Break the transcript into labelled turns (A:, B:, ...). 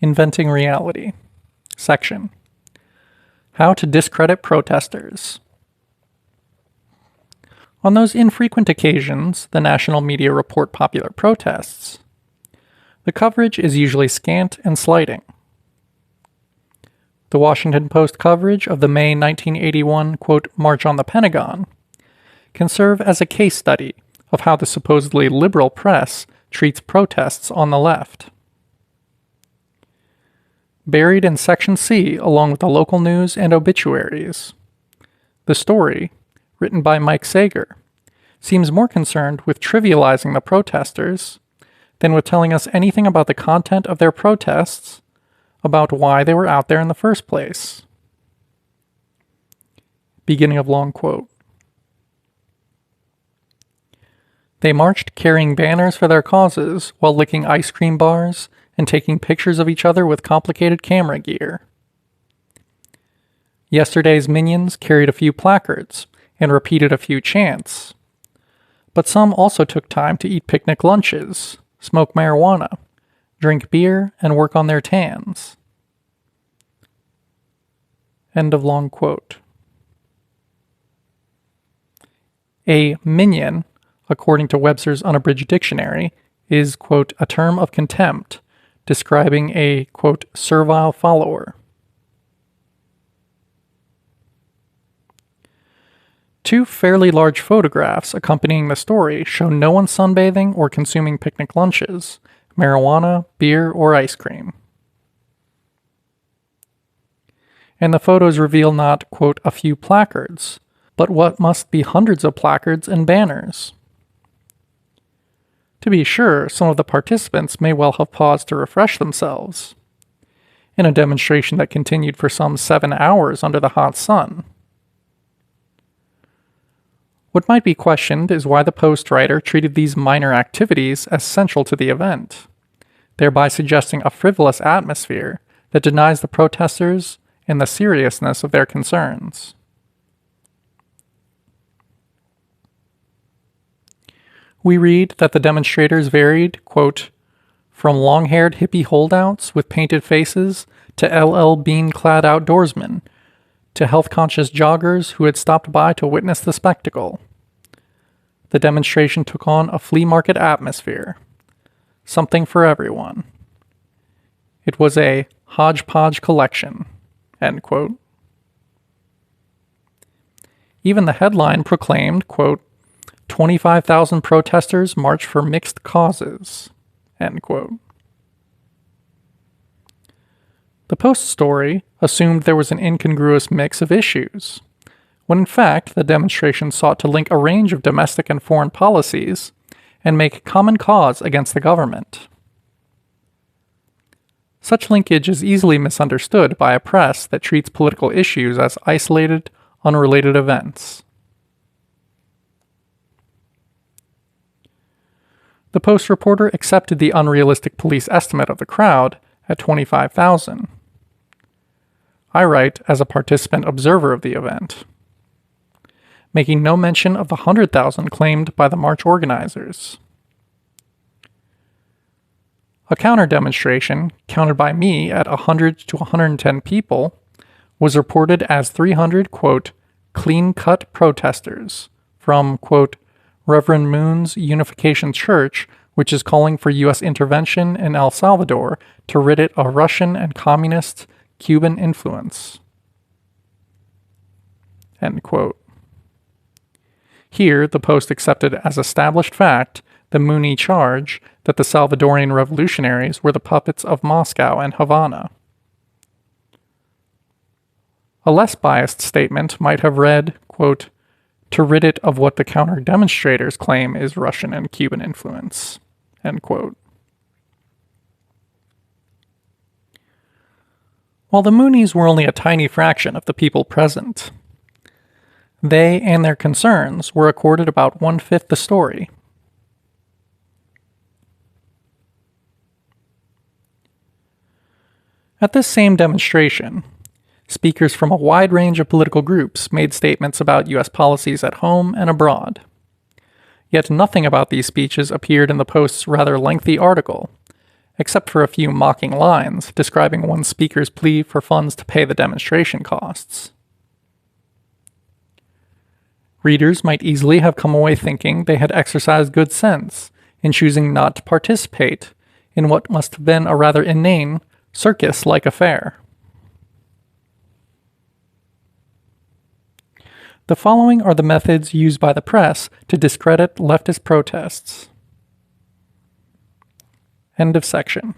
A: Inventing Reality. Section: How to Discredit Protesters. On those infrequent occasions the national media report popular protests, the coverage is usually scant and slighting. The Washington Post coverage of the May 1981, quote, March on the Pentagon can serve as a case study of how the supposedly liberal press treats protests on the left. Buried in Section C along with the local news and obituaries, the story, written by Mike Sager, seems more concerned with trivializing the protesters than with telling us anything about the content of their protests, about why they were out there in the first place. Beginning of long quote. They marched carrying banners for their causes while licking ice cream bars and taking pictures of each other with complicated camera gear. Yesterday's minions carried a few placards and repeated a few chants, but some also took time to eat picnic lunches, smoke marijuana, drink beer, and work on their tans. End of long quote. A minion, according to Webster's Unabridged Dictionary, is, quote, a term of contempt describing a, quote, servile follower. Two fairly large photographs accompanying the story show no one sunbathing or consuming picnic lunches, marijuana, beer, or ice cream. And the photos reveal not, quote, a few placards, but what must be hundreds of placards and banners. To be sure, some of the participants may well have paused to refresh themselves, in a demonstration that continued for some 7 hours under the hot sun. What might be questioned is why the Post writer treated these minor activities as central to the event, thereby suggesting a frivolous atmosphere that denies the protesters and the seriousness of their concerns. We read that the demonstrators varied, quote, from long-haired hippie holdouts with painted faces to LL Bean-clad outdoorsmen, to health-conscious joggers who had stopped by to witness the spectacle. The demonstration took on a flea market atmosphere, something for everyone. It was a hodgepodge collection, end quote. Even the headline proclaimed, quote, 25,000 protesters march for mixed causes, end quote. The Post story assumed there was an incongruous mix of issues, when in fact the demonstration sought to link a range of domestic and foreign policies and make common cause against the government. Such linkage is easily misunderstood by a press that treats political issues as isolated, unrelated events. The Post reporter accepted the unrealistic police estimate of the crowd at 25,000. I write as a participant observer of the event, making no mention of the 100,000 claimed by the march organizers. A counter-demonstration, counted by me at 100 to 110 people, was reported as 300, quote, clean-cut protesters from, quote, Reverend Moon's Unification Church, which is calling for U.S. intervention in El Salvador to rid it of Russian and communist Cuban influence. End quote. Here, the Post accepted as established fact the Mooney charge that the Salvadorian revolutionaries were the puppets of Moscow and Havana. A less biased statement might have read, quote, to rid it of what the counter-demonstrators claim is Russian and Cuban influence, end quote. While the Moonies were only a tiny fraction of the people present, they and their concerns were accorded about 1/5 the story. At this same demonstration, speakers from a wide range of political groups made statements about U.S. policies at home and abroad. Yet nothing about these speeches appeared in the Post's rather lengthy article, except for a few mocking lines describing one speaker's plea for funds to pay the demonstration costs. Readers might easily have come away thinking they had exercised good sense in choosing not to participate in what must have been a rather inane, circus-like affair. The following are the methods used by the press to discredit leftist protests. End of section.